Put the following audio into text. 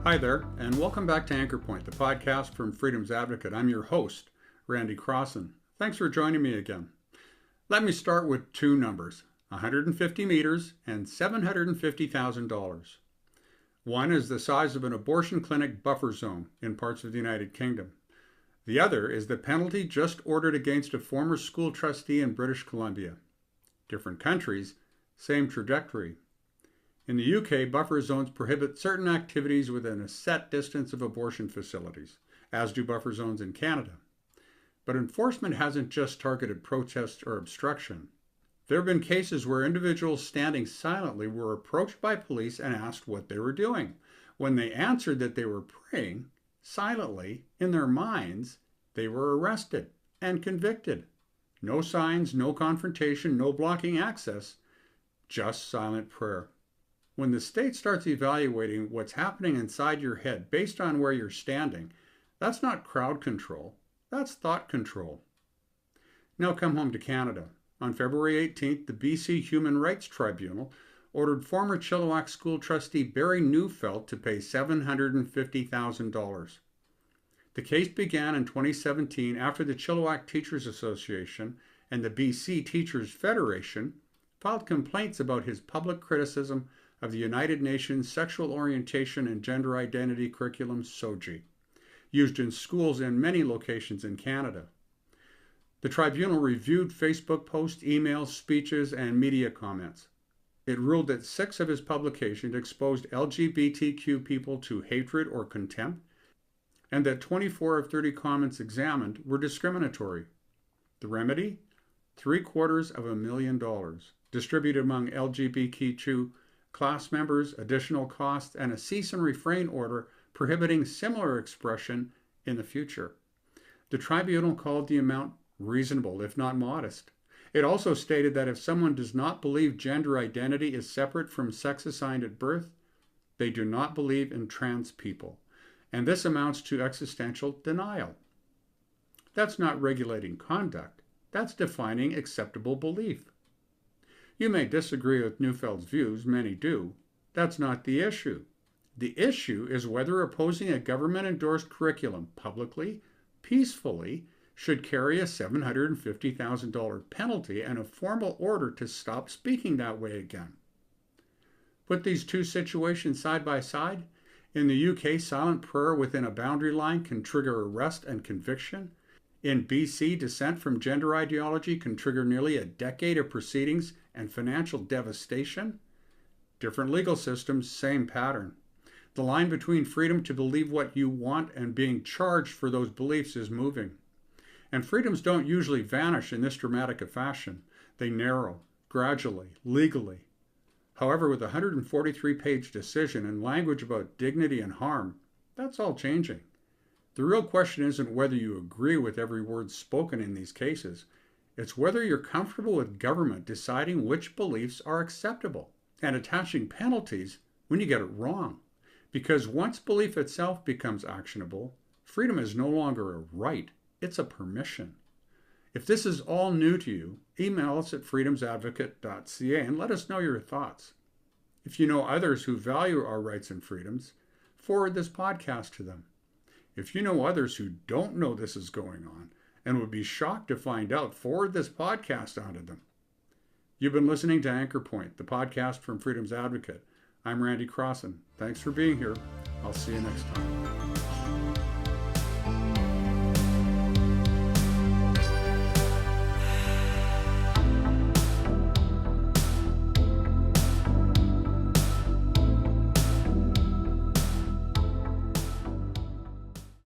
Hi there, and welcome back to Anchor Point, the podcast from Freedom's Advocate. I'm your host, Randy Crossan. Thanks for joining me again. Let me start with two numbers, 150 meters and $750,000. One is the size of an abortion clinic buffer zone in parts of the United Kingdom. The other is the penalty just ordered against a former school trustee in British Columbia. Different countries, same trajectory. In the UK, buffer zones prohibit certain activities within a set distance of abortion facilities, as do buffer zones in Canada. But enforcement hasn't just targeted protest or obstruction. There have been cases where individuals standing silently were approached by police and asked what they were doing. When they answered that they were praying, silently, in their minds, they were arrested and convicted. No signs, no confrontation, no blocking access, just silent prayer. When the state starts evaluating what's happening inside your head based on where you're standing, that's not crowd control, that's thought control. Now come home to Canada. On February 18th, the BC Human Rights Tribunal ordered former Chilliwack school trustee Barry Neufeld to pay $750,000. The case began in 2017 after the Chilliwack Teachers Association and the BC Teachers Federation filed complaints about his public criticism of the United Nations Sexual Orientation and Gender Identity Curriculum SOGI, used in schools in many locations in Canada. The tribunal reviewed Facebook posts, emails, speeches, and media comments. It ruled that 6 of his publications exposed LGBTQ people to hatred or contempt, and that 24 of 30 comments examined were discriminatory. The remedy? $750,000, distributed among LGBTQ class members, additional costs, and a cease and refrain order prohibiting similar expression in the future. The tribunal called the amount reasonable, if not modest. It also stated that if someone does not believe gender identity is separate from sex assigned at birth, they do not believe in trans people, and this amounts to existential denial. That's not regulating conduct, that's defining acceptable belief. You may disagree with Neufeld's views, many do. That's not the issue. The issue is whether opposing a government-endorsed curriculum publicly, peacefully, should carry a $750,000 penalty and a formal order to stop speaking that way again. Put these two situations side by side. In the UK, silent prayer within a boundary line can trigger arrest and conviction. In BC, dissent from gender ideology can trigger nearly a decade of proceedings and financial devastation. Different legal systems, same pattern. The line between freedom to believe what you want and being charged for those beliefs is moving. And freedoms don't usually vanish in this dramatic a fashion. They narrow, gradually, legally. However, with a 143-page decision and language about dignity and harm, that's all changing. The real question isn't whether you agree with every word spoken in these cases. It's whether you're comfortable with government deciding which beliefs are acceptable and attaching penalties when you get it wrong. Because once belief itself becomes actionable, freedom is no longer a right, it's a permission. If this is all new to you, email us at freedomsadvocate.ca and let us know your thoughts. If you know others who value our rights and freedoms, forward this podcast to them. If you know others who don't know this is going on and would be shocked to find out, forward this podcast onto them. You've been listening to Anchor Point, the podcast from Freedom's Advocate. I'm Randy Crossan. Thanks for being here. I'll see you next time.